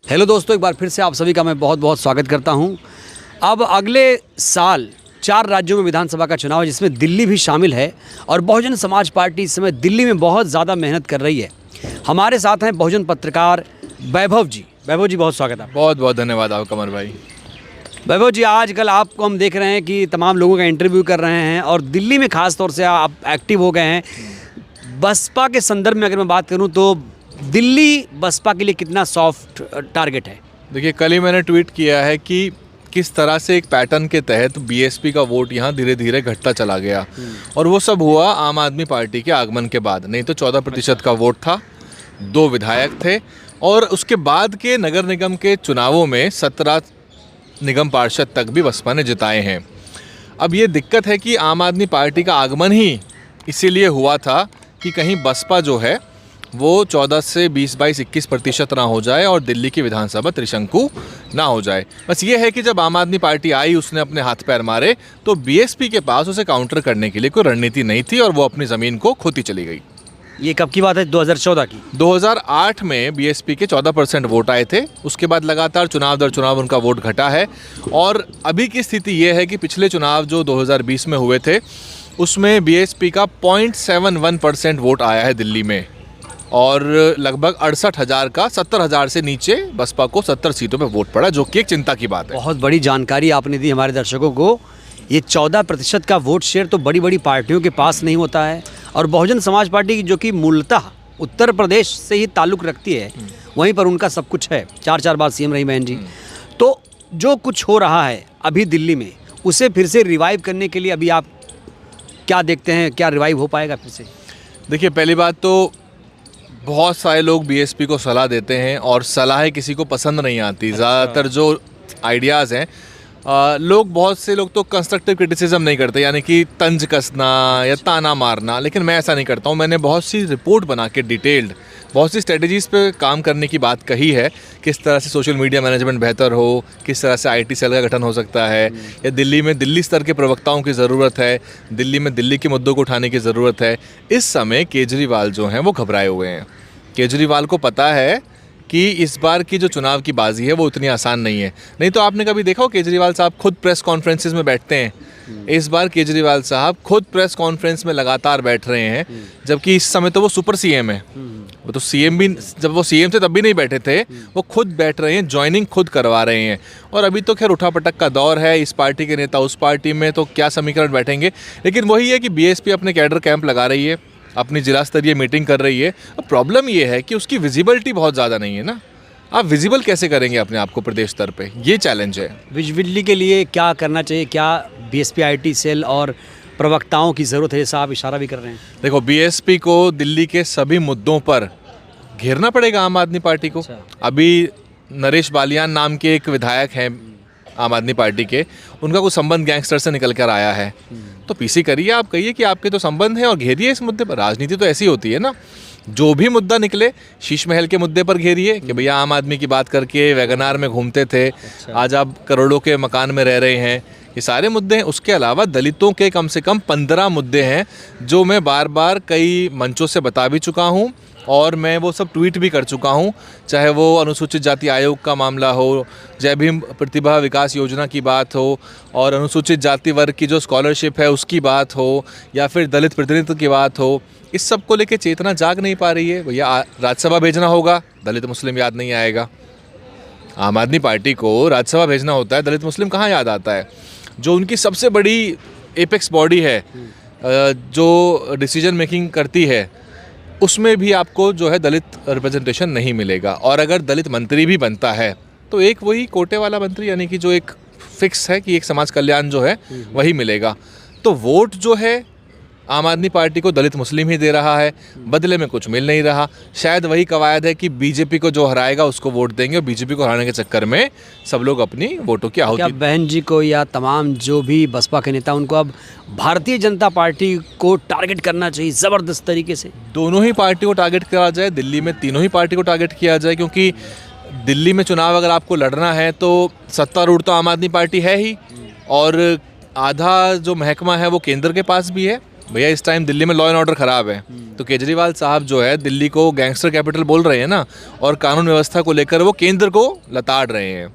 Hello दोस्तों, एक बार फिर से आप सभी का मैं बहुत बहुत स्वागत करता हूं। अब अगले साल 4 राज्यों में विधानसभा का चुनाव है, जिसमें दिल्ली भी शामिल है और बहुजन समाज पार्टी इस समय दिल्ली में बहुत ज़्यादा मेहनत कर रही है। हमारे साथ हैं बहुजन पत्रकार वैभव जी। वैभव जी, बहुत स्वागत है। बहुत बहुत धन्यवाद आपका कमर भाई। वैभव जी, आजकल आपको हम देख रहे हैं कि तमाम लोगों का इंटरव्यू कर रहे हैं और दिल्ली में ख़ास तौर से आप एक्टिव हो गए हैं। बसपा के संदर्भ में अगर मैं बात करूँ तो दिल्ली बसपा के लिए कितना सॉफ्ट टारगेट है? देखिए, कल ही मैंने ट्वीट किया है कि किस तरह से एक पैटर्न के तहत बीएसपी का वोट यहाँ धीरे धीरे घटता चला गया और वो सब हुआ आम आदमी पार्टी के आगमन के बाद। नहीं तो 14% का वोट था, 2 विधायक थे और उसके बाद के नगर निगम के चुनावों में 17 निगम पार्षद तक भी बसपा ने जिताए हैं। अब ये दिक्कत है कि आम आदमी पार्टी का आगमन ही इसीलिए हुआ था कि कहीं बसपा जो है वो 14 से 20-22-21% ना हो जाए और दिल्ली की विधानसभा त्रिशंकु ना हो जाए। बस ये है कि जब आम आदमी पार्टी आई, उसने अपने हाथ पैर मारे तो बीएसपी के पास उसे काउंटर करने के लिए कोई रणनीति नहीं थी और वो अपनी ज़मीन को खोती चली गई। ये कब की बात है? 2014 की? 2008 में बीएसपी के 14% वोट आए थे। उसके बाद लगातार चुनाव दर चुनाव उनका वोट घटा है और अभी की स्थिति ये है कि पिछले चुनाव जो 2020 में हुए थे उसमें बीएसपी का 0.71% वोट आया है दिल्ली में और लगभग 68,000 का 70,000 से नीचे बसपा को 70 सीटों पे वोट पड़ा, जो कि एक चिंता की बात है। बहुत बड़ी जानकारी आपने दी हमारे दर्शकों को। ये 14% का वोट शेयर तो बड़ी बड़ी पार्टियों के पास नहीं होता है और बहुजन समाज पार्टी जो कि मूलतः उत्तर प्रदेश से ही ताल्लुक़ रखती है, वहीं पर उनका सब कुछ है। 4 बार सीएम रही बहन जी। तो जो कुछ हो रहा है अभी दिल्ली में, उसे फिर से रिवाइव करने के लिए अभी आप क्या देखते हैं? क्या रिवाइव हो पाएगा फिर से? देखिए, पहली बात तो बहुत सारे लोग बीएसपी को सलाह देते हैं और सलाहें किसी को पसंद नहीं आती। ज़्यादातर जो आइडियाज़ हैं, बहुत से लोग तो कंस्ट्रक्टिव क्रिटिसिज्म नहीं करते, यानी कि तंज कसना या ताना मारना, लेकिन मैं ऐसा नहीं करता हूँ। मैंने बहुत सी रिपोर्ट बना के डिटेल्ड बहुत सी स्ट्रेटजीज़ पे काम करने की बात कही है। किस तरह से सोशल मीडिया मैनेजमेंट बेहतर हो, किस तरह से आईटी सेल का गठन हो सकता है, या दिल्ली में दिल्ली स्तर के प्रवक्ताओं की ज़रूरत है, दिल्ली में दिल्ली के मुद्दों को उठाने की ज़रूरत है। इस समय केजरीवाल जो हैं वो घबराए हुए हैं। केजरीवाल को पता है कि इस बार की जो चुनाव की बाजी है वो उतनी आसान नहीं है। नहीं तो आपने कभी देखा हो केजरीवाल साहब खुद प्रेस कॉन्फ्रेंसेस में बैठते हैं? इस बार केजरीवाल साहब खुद प्रेस कॉन्फ्रेंस में लगातार बैठ रहे हैं, जबकि इस समय तो वो सुपर सीएम है। वो तो सीएम भी, जब वो सीएम थे तब भी नहीं बैठे थे, वो खुद बैठ रहे हैं, ज्वाइनिंग खुद करवा रहे हैं। और अभी तो खैर उठापटक का दौर है, इस पार्टी के नेता उस पार्टी में, तो क्या समीकरण बैठेंगे। लेकिन वही है कि बीएसपी अपने कैडर कैंप लगा रही है, अपनी जिला स्तरीय मीटिंग कर रही है। अब प्रॉब्लम ये है कि उसकी विजिबिलिटी बहुत ज़्यादा नहीं है ना। आप विजिबल कैसे करेंगे अपने आप को प्रदेश स्तर पे? ये चैलेंज है। विजिबिलिटी के लिए क्या करना चाहिए? क्या बीएसपी आईटी सेल और प्रवक्ताओं की ज़रूरत है, जैसा आप इशारा भी कर रहे हैं? देखो, बीएसपी को दिल्ली के सभी मुद्दों पर घेरना पड़ेगा आम आदमी पार्टी को। अभी नरेश बालियान नाम के एक विधायक हैं आम आदमी पार्टी के, उनका कुछ संबंध गैंगस्टर से निकल कर आया है, तो पीसी करिए, आप कहिए कि आपके तो संबंध है और घेरिए इस मुद्दे पर। राजनीति तो ऐसी होती है ना, जो भी मुद्दा निकले, शीश महल के मुद्दे पर घेरिए कि भैया आम आदमी की बात करके वैगनार में घूमते थे, आज आप करोड़ों के मकान में रह रहे हैं, ये सारे मुद्दे हैं। उसके अलावा दलितों के कम से कम 15 मुद्दे हैं जो मैं बार बार कई मंचों से बता भी चुका हूँ और मैं वो सब ट्वीट भी कर चुका हूँ। चाहे वो अनुसूचित जाति आयोग का मामला हो, जय भीम प्रतिभा विकास योजना की बात हो, और अनुसूचित जाति वर्ग की जो स्कॉलरशिप है उसकी बात हो, या फिर दलित प्रतिनिधित्व की बात हो, इस सब को लेके चेतना जाग नहीं पा रही है। भैया राज्यसभा भेजना होगा, दलित मुस्लिम याद नहीं आएगा। आम आदमी पार्टी को राज्यसभा भेजना होता है, दलित मुस्लिम कहाँ याद आता है? जो उनकी सबसे बड़ी एपेक्स बॉडी है, जो डिसीजन मेकिंग करती है, उसमें भी आपको जो है दलित रिप्रेजेंटेशन नहीं मिलेगा। और अगर दलित मंत्री भी बनता है तो एक वही कोटे वाला मंत्री, यानी कि जो एक फिक्स है कि एक समाज कल्याण जो है वही मिलेगा। तो वोट जो है आम आदमी पार्टी को दलित मुस्लिम ही दे रहा है, बदले में कुछ मिल नहीं रहा। शायद वही कवायद है कि बीजेपी को जो हराएगा उसको वोट देंगे और बीजेपी को हराने के चक्कर में सब लोग अपनी वोटों की आहुति। क्या बहन जी को या तमाम जो भी बसपा के नेता, उनको अब भारतीय जनता पार्टी को टारगेट करना चाहिए ज़बरदस्त तरीके से? दोनों ही पार्टी को टारगेट करा जाए, दिल्ली में तीनों ही पार्टी को टारगेट किया जाए, क्योंकि दिल्ली में चुनाव अगर आपको लड़ना है तो सत्तारूढ़ तो आम आदमी पार्टी है ही, और आधा जो महकमा है वो केंद्र के पास भी है। भैया इस टाइम दिल्ली में लॉ एंड ऑर्डर ख़राब है, तो केजरीवाल साहब जो है दिल्ली को गैंगस्टर कैपिटल बोल रहे हैं ना, और कानून व्यवस्था को लेकर वो केंद्र को लताड़ रहे हैं।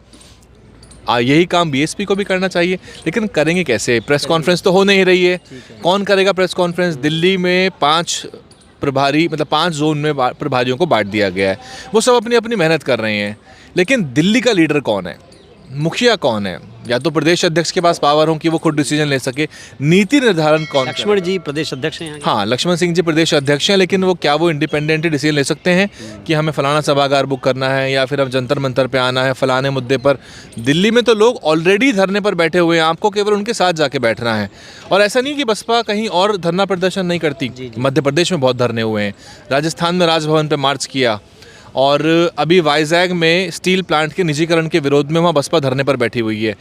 यही काम बीएसपी को भी करना चाहिए, लेकिन करेंगे कैसे? प्रेस कॉन्फ्रेंस तो हो नहीं रही है। कौन करेगा प्रेस कॉन्फ्रेंस? दिल्ली में 5 प्रभारी, मतलब 5 जोन में प्रभारियों को बांट दिया गया है। वो सब अपनी अपनी मेहनत कर रहे हैं, लेकिन दिल्ली का लीडर कौन है, मुखिया कौन है? या तो प्रदेश अध्यक्ष के पास पावर हो कि वो खुद डिसीजन ले सके, नीति निर्धारण कौन? लक्ष्मण जी प्रदेश अध्यक्ष हैं यहाँ। हाँ, लक्ष्मण सिंह जी प्रदेश अध्यक्ष हैं, लेकिन वो क्या वो इंडिपेंडेंटली डिसीजन ले सकते हैं कि हमें फलाना सभागार बुक करना है या फिर अब जंतर मंतर पे आना है फलाने मुद्दे पर? दिल्ली में तो लोग ऑलरेडी धरने पर बैठे हुए हैं, आपको केवल उनके साथ जाके बैठना है। और ऐसा नहीं कि बसपा कहीं और धरना प्रदर्शन नहीं करती, मध्य प्रदेश में बहुत धरने हुए हैं, राजस्थान में राजभवन पर मार्च किया, और अभी वाइजैग में स्टील प्लांट के निजीकरण के विरोध में वहाँ बसपा धरने पर बैठी हुई है।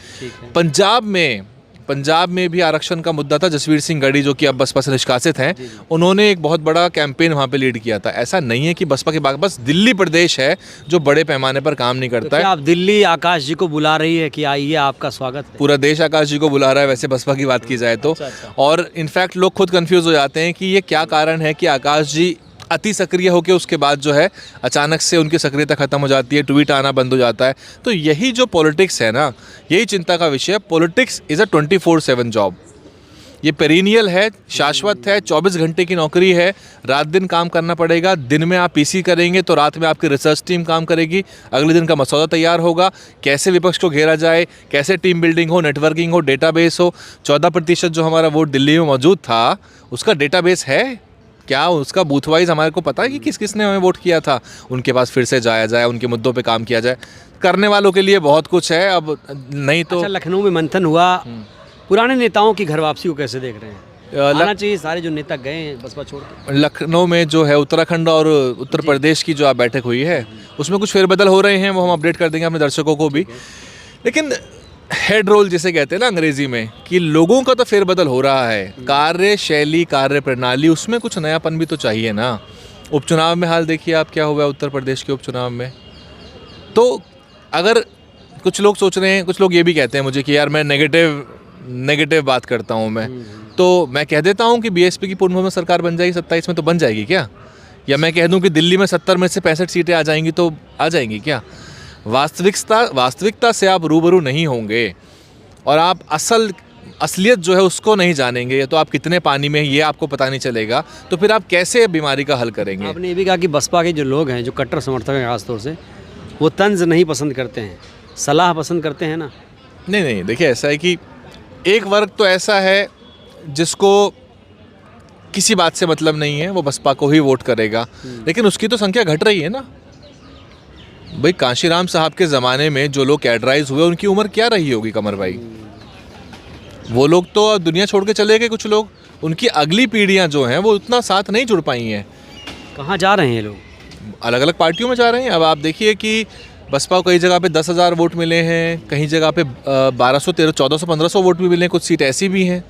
पंजाब में भी आरक्षण का मुद्दा था। जसवीर सिंह गढ़ी जो कि अब बसपा से निष्कासित हैं, उन्होंने एक बहुत बड़ा कैंपेन वहाँ पे लीड किया था। ऐसा नहीं है कि बसपा के बस दिल्ली प्रदेश है जो बड़े पैमाने पर काम नहीं करता है। आप दिल्ली आकाश जी को बुला रही है कि आइए आपका स्वागत है? पूरा देश आकाश जी को बुला रहा है वैसे बसपा की बात की जाए तो। और इनफैक्ट लोग खुद कंफ्यूज हो जाते हैं कि ये क्या कारण है कि आकाश जी अति सक्रिय होकर उसके बाद जो है अचानक से उनकी सक्रियता खत्म हो जाती है, ट्वीट आना बंद हो जाता है। तो यही जो पॉलिटिक्स है ना, यही चिंता का विषय है। Politics is a 24/7 job. ये पेरिनियल है, शाश्वत है, 24 घंटे की नौकरी है, रात दिन काम करना पड़ेगा। दिन में आप पीसी करेंगे तो रात में आपकी रिसर्च टीम काम करेगी, अगले दिन का मसौदा तैयार होगा, कैसे विपक्ष को घेरा जाए, कैसे टीम बिल्डिंग हो, नेटवर्किंग हो, डेटाबेस हो। 14% जो हमारा वोट दिल्ली में मौजूद था, उसका डेटाबेस है क्या? उसका बूथ वाइज हमारे को पता है कि किस किस ने हमें वोट किया था। उनके पास फिर से जाया जाए, उनके मुद्दों पे काम किया जाए। करने वालों के लिए बहुत कुछ है, अब नहीं तो। अच्छा, लखनऊ में मंथन हुआ, पुराने नेताओं की घर वापसी को कैसे देख रहे हैं? आना चाहिए सारे जो नेता गए हैं बसपा छोड़ के। लखनऊ में जो है उत्तराखंड और उत्तर प्रदेश की जो आप बैठक हुई है, उसमें कुछ फेरबदल हो रहे हैं, वो हम अपडेट कर देंगे अपने दर्शकों को भी। लेकिन हेड रोल जिसे कहते हैं ना अंग्रेजी में, कि लोगों का तो फेरबदल हो रहा है, कार्यशैली, कार्य प्रणाली, उसमें कुछ नयापन भी तो चाहिए ना। उपचुनाव में हाल देखिए आप क्या हुआ है उत्तर प्रदेश के उपचुनाव में। तो अगर कुछ लोग सोच रहे हैं, कुछ लोग ये भी कहते हैं मुझे कि यार मैं नेगेटिव बात करता हूँ मैं, तो मैं कह देता हूँ कि बीएसपी की पूर्ण बहुमत सरकार बन जाएगी 27 में, तो बन जाएगी क्या? या मैं कह दूँ कि दिल्ली में 70 में से 65 सीटें आ जाएंगी, तो आ जाएंगी क्या? वास्तविकता से आप रूबरू नहीं होंगे और आप असलियत जो है उसको नहीं जानेंगे, तो आप कितने पानी में ये आपको पता नहीं चलेगा, तो फिर आप कैसे बीमारी का हल करेंगे? आपने ये भी कहा कि बसपा के जो लोग हैं, जो कट्टर समर्थक हैं खासतौर से, वो तंज नहीं पसंद करते हैं, सलाह पसंद करते हैं ना? नहीं, देखिए ऐसा है कि एक वर्ग तो ऐसा है जिसको किसी बात से मतलब नहीं है, वो बसपा को ही वोट करेगा, लेकिन उसकी तो संख्या घट रही है ना भाई। कांशीराम साहब के ज़माने में जो लोग कैडराइज हुए, उनकी उम्र क्या रही होगी कमर भाई? वो लोग तो दुनिया छोड़ के चले गए। कुछ लोग, उनकी अगली पीढ़ियां जो हैं वो उतना साथ नहीं जुड़ पाई हैं। कहाँ जा रहे हैं लोग? अलग अलग पार्टियों में जा रहे हैं। अब आप देखिए कि बसपा को कई जगह पे 10,000 वोट मिले हैं, कहीं जगह पे 1200, 1300, 1400, 1500 वोट भी मिले हैं, कुछ सीट ऐसी भी हैं।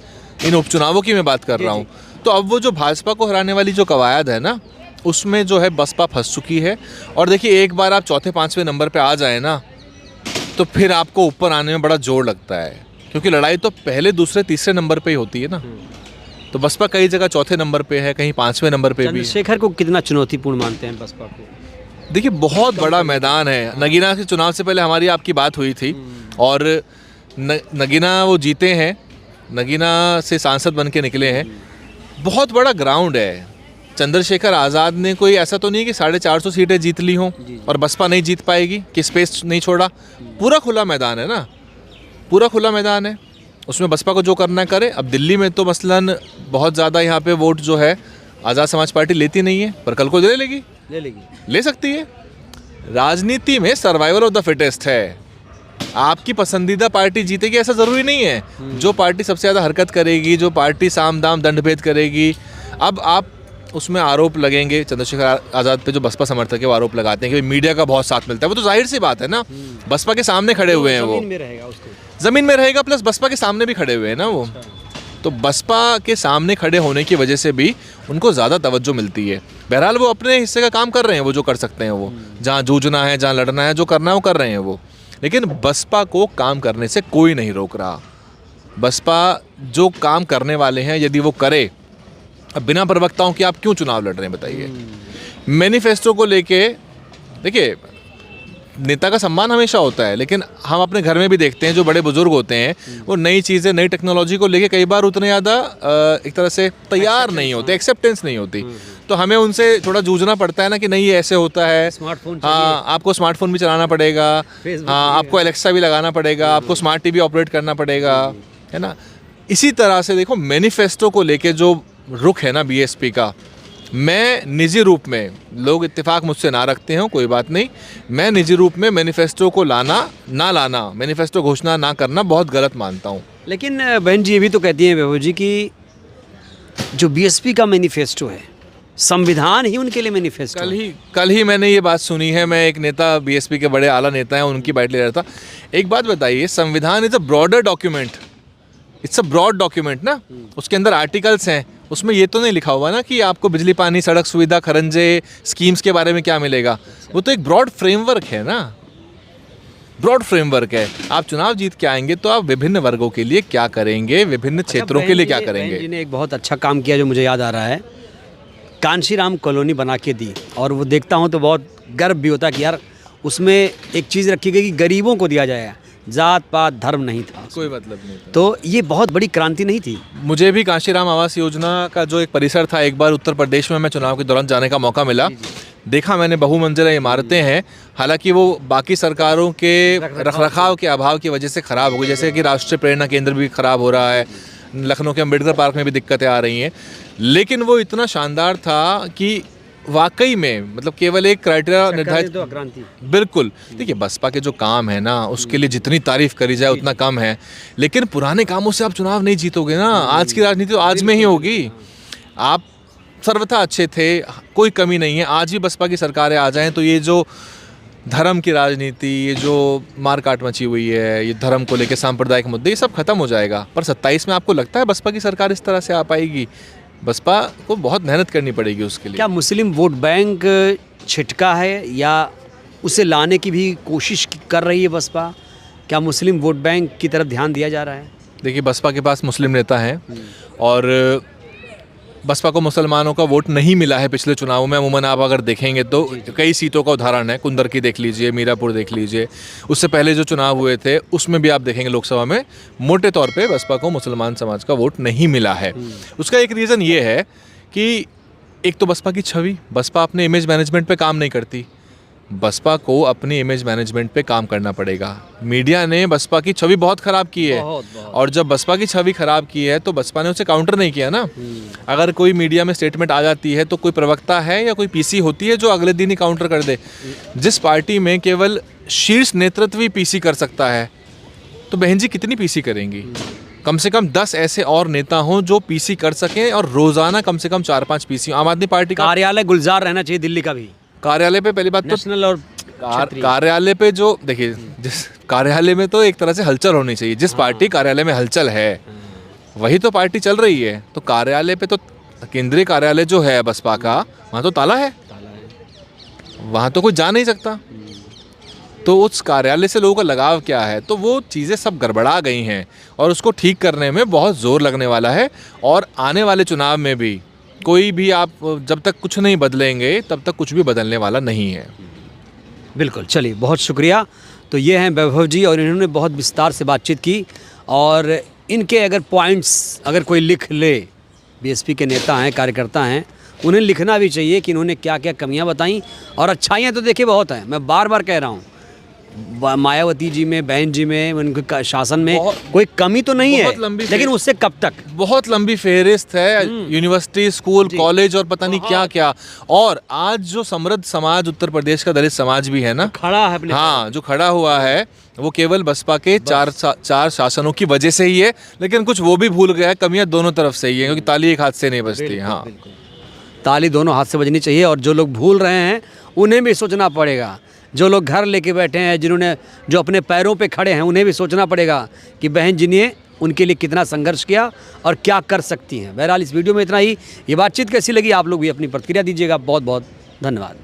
इन उपचुनावों की मैं बात कर रहा हूँ। तो अब वो जो भाजपा को हराने वाली जो कवायद है ना, उसमें जो है बसपा फंस चुकी है। और देखिए एक बार आप 4थे-5वें नंबर पे आ जाए ना, तो फिर आपको ऊपर आने में बड़ा जोर लगता है, क्योंकि लड़ाई तो पहले, दूसरे, तीसरे नंबर पे ही होती है ना। तो बसपा कई जगह 4थे नंबर पे है, कहीं 5वें नंबर पे भी। चंद्रशेखर को कितना चुनौतीपूर्ण मानते हैं बसपा को? देखिए बहुत बड़ा मैदान है। नगीना के चुनाव से पहले हमारी आपकी बात हुई थी, और नगीना वो जीते हैं, नगीना से सांसद बन के निकले हैं। बहुत बड़ा ग्राउंड है। चंद्रशेखर आज़ाद ने कोई ऐसा तो नहीं कि 450 सीटें जीत ली हों और बसपा नहीं जीत पाएगी, कि स्पेस नहीं छोड़ा। पूरा खुला मैदान है ना, पूरा खुला मैदान है, उसमें बसपा को जो करना है करे। अब दिल्ली में तो मसलन बहुत ज़्यादा यहाँ पे वोट जो है आज़ाद समाज पार्टी लेती नहीं है, पर कल को ले सकती है। राजनीति में सर्वाइवल ऑफ द फिटेस्ट है। आपकी पसंदीदा पार्टी जीतेगी ऐसा ज़रूरी नहीं है। जो पार्टी सबसे ज़्यादा हरकत करेगी, जो पार्टी साम दाम दंड भेद करेगी। अब आप उसमें आरोप लगेंगे चंद्रशेखर आज़ाद पे, जो बसपा समर्थक है वो आरोप लगाते हैं कि मीडिया का बहुत साथ मिलता है। वो तो जाहिर सी बात है ना, बसपा के सामने खड़े हुए हैं, वो ज़मीन में रहेगा, प्लस बसपा के सामने भी खड़े हुए हैं ना वो। तो बसपा के सामने खड़े होने की वजह से भी उनको ज़्यादा तवज्जो मिलती है। बहरहाल वो अपने हिस्से का काम कर रहे हैं, वो जो कर सकते हैं, वो जहाँ जूझना है, जहाँ लड़ना है, जो करना है वो कर रहे हैं वो। लेकिन बसपा को काम करने से कोई नहीं रोक रहा। बसपा जो काम करने वाले हैं, यदि वो करे अब बिना प्रवक्ताओं के आप क्यों चुनाव लड़ रहे हैं बताइए। मैनिफेस्टो को लेके देखिए, नेता का सम्मान हमेशा होता है, लेकिन हम अपने घर में भी देखते हैं जो बड़े बुजुर्ग होते हैं वो नई चीज़ें, नई टेक्नोलॉजी को लेके कई बार उतने ज़्यादा एक तरह से तैयार नहीं होते, एक्सेप्टेंस नहीं होती। तो हमें उनसे थोड़ा जूझना पड़ता है ना कि नहीं ये ऐसे होता है, स्मार्टफोन हाँ आपको स्मार्टफोन भी चलाना पड़ेगा, हाँ आपको एलेक्सा भी लगाना पड़ेगा, आपको स्मार्ट टीवी ऑपरेट करना पड़ेगा, है ना। इसी तरह से देखो मैनिफेस्टो को लेके जो रुख है ना बीएसपी का, मैं निजी रूप में, लोग इत्तेफाक मुझसे ना रखते हो कोई बात नहीं, मैं निजी रूप में मैनिफेस्टो को ना लाना, मैनिफेस्टो घोषणा ना करना बहुत गलत मानता हूँ। लेकिन बहन जी ये भी तो कहती हैं वैभव जी कि जो बीएसपी का मैनिफेस्टो है, संविधान ही उनके लिए मैनिफेस्टो है। कल ही मैंने ये बात सुनी है, मैं एक नेता बीएसपी के बड़े आला नेता हैं उनकी बाइट ले रहा था। एक बात बताइए, संविधान is a broader document, it's a broad document ना, उसके अंदर आर्टिकल्स हैं, उसमें ये तो नहीं लिखा हुआ ना कि आपको बिजली पानी सड़क सुविधा खरंजे स्कीम्स के बारे में क्या मिलेगा। वो तो एक ब्रॉड फ्रेमवर्क है ना, ब्रॉड फ्रेमवर्क है। आप चुनाव जीत के आएंगे तो आप विभिन्न वर्गों के लिए क्या करेंगे, विभिन्न क्षेत्रों के लिए क्या करेंगे। बहन जी ने एक बहुत अच्छा काम किया जो मुझे याद आ रहा है, कांशीराम कॉलोनी बना के दी, और वो देखता हूँ तो बहुत गर्व भी होता है कि यार उसमें एक चीज़ रखी गई कि गरीबों को दिया जाएगा, जात पात धर्म नहीं था, कोई मतलब नहीं था। तो ये बहुत बड़ी क्रांति नहीं थी। मुझे भी कांशीराम आवास योजना का जो एक परिसर था, एक बार उत्तर प्रदेश में मैं चुनाव के दौरान जाने का मौका मिला, देखा मैंने बहुमंजिला इमारतें हैं, हालांकि वो बाकी सरकारों के रखरखाव के अभाव की वजह से ख़राब हो गई, जैसे कि राष्ट्रीय प्रेरणा केंद्र भी ख़राब हो रहा है, लखनऊ के अम्बेडकर पार्क में भी दिक्कतें आ रही हैं, लेकिन वो इतना शानदार था कि वाकई में मतलब केवल एक क्राइटेरिया निर्धारित, तो क्रांति बिल्कुल। देखिए बसपा के जो काम है ना उसके लिए जितनी तारीफ करी जाए उतना कम है, लेकिन पुराने कामों से आप चुनाव नहीं जीतोगे ना। आज की राजनीति तो आज में ही होगी। आप सर्वथा अच्छे थे, कोई कमी नहीं है, आज भी बसपा की सरकारें आ जाएं तो ये जो धर्म की राजनीति, ये जो मारकाट मची हुई है, ये धर्म को लेकर सांप्रदायिक मुद्दे, ये सब खत्म हो जाएगा। पर 27 में आपको लगता है बसपा की सरकार इस तरह से आ पाएगी? बसपा को बहुत मेहनत करनी पड़ेगी उसके लिए। क्या मुस्लिम वोट बैंक छिटका है या उसे लाने की भी कोशिश कर रही है बसपा? क्या मुस्लिम वोट बैंक की तरफ ध्यान दिया जा रहा है? देखिए बसपा के पास मुस्लिम नेता हैं और बसपा को मुसलमानों का वोट नहीं मिला है पिछले चुनाव में। अमूमन आप अगर देखेंगे तो कई सीटों का उदाहरण है, कुंदर की देख लीजिए, मीरापुर देख लीजिए, उससे पहले जो चुनाव हुए थे उसमें भी आप देखेंगे लोकसभा में मोटे तौर पे बसपा को मुसलमान समाज का वोट नहीं मिला है। उसका एक रीज़न ये है कि एक तो बसपा की छवि, बसपा अपने इमेज मैनेजमेंट पे काम नहीं करती, बसपा को अपनी इमेज मैनेजमेंट पे काम करना पड़ेगा। मीडिया ने बसपा की छवि बहुत ख़राब की है और जब बसपा की छवि ख़राब की है तो बसपा ने उसे काउंटर नहीं किया ना। अगर कोई मीडिया में स्टेटमेंट आ जाती है तो कोई प्रवक्ता है या कोई पीसी होती है जो अगले दिन ही काउंटर कर दे। जिस पार्टी में केवल शीर्ष नेतृत्व ही पीसी कर सकता है तो बहन जी कितनी पीसी करेंगी? कम से कम 10 ऐसे और नेता हों जो पीसी कर सकें और रोज़ाना कम से कम 4-5 पीसी। आम आदमी पार्टी का कार्यालय गुलजार रहना चाहिए दिल्ली का भी। कार्यालय पे पहली बात तो नेशनल और कार्यालय पे जो देखिए, जिस कार्यालय में तो एक तरह से हलचल होनी चाहिए। जिस पार्टी कार्यालय में हलचल है वही तो पार्टी चल रही है। तो कार्यालय पे तो केंद्रीय कार्यालय जो है बसपा का, वहाँ तो ताला है, वहाँ तो कोई जा नहीं सकता। तो उस कार्यालय से लोगों का लगाव क्या है? तो वो चीज़ें सब गड़बड़ा गई हैं और उसको ठीक करने में बहुत ज़ोर लगने वाला है। और आने वाले चुनाव में भी कोई भी आप जब तक कुछ नहीं बदलेंगे तब तक कुछ भी बदलने वाला नहीं है। बिल्कुल, चलिए बहुत शुक्रिया। तो ये हैं वैभव जी और इन्होंने बहुत विस्तार से बातचीत की और इनके अगर पॉइंट्स अगर कोई लिख ले, बीएसपी के नेता हैं, कार्यकर्ता हैं, उन्हें लिखना भी चाहिए कि इन्होंने क्या क्या कमियां बताई और अच्छाइयां तो देखिए बहुत हैं। मैं बार बार कह रहा हूँ, मायावती जी में, बहन जी में, उनके शासन में कोई कमी तो नहीं है, लेकिन उससे कब तक? बहुत लंबी फेहरिस्त है, यूनिवर्सिटी, स्कूल, कॉलेज और पता नहीं क्या क्या। और आज जो समृद्ध समाज उत्तर प्रदेश का दलित समाज भी है ना, खड़ा है अपने, हाँ, जो खड़ा हुआ है वो केवल बसपा के चार शासनों की वजह से ही है। लेकिन कुछ वो भी भूल गया है, कमियां दोनों तरफ से ही है, क्योंकि ताली एक हाथ से नहीं बजती। हाँ, ताली दोनों हाथ से बजनी चाहिए। और जो लोग भूल रहे हैं उन्हें भी सोचना पड़ेगा। जो लोग घर लेके बैठे हैं, जिन्होंने जो अपने पैरों पे खड़े हैं, उन्हें भी सोचना पड़ेगा कि बहन जी ने उनके लिए कितना संघर्ष किया और क्या कर सकती हैं। बहरहाल इस वीडियो में इतना ही। ये बातचीत कैसी लगी आप लोग भी अपनी प्रतिक्रिया दीजिएगा। बहुत बहुत धन्यवाद।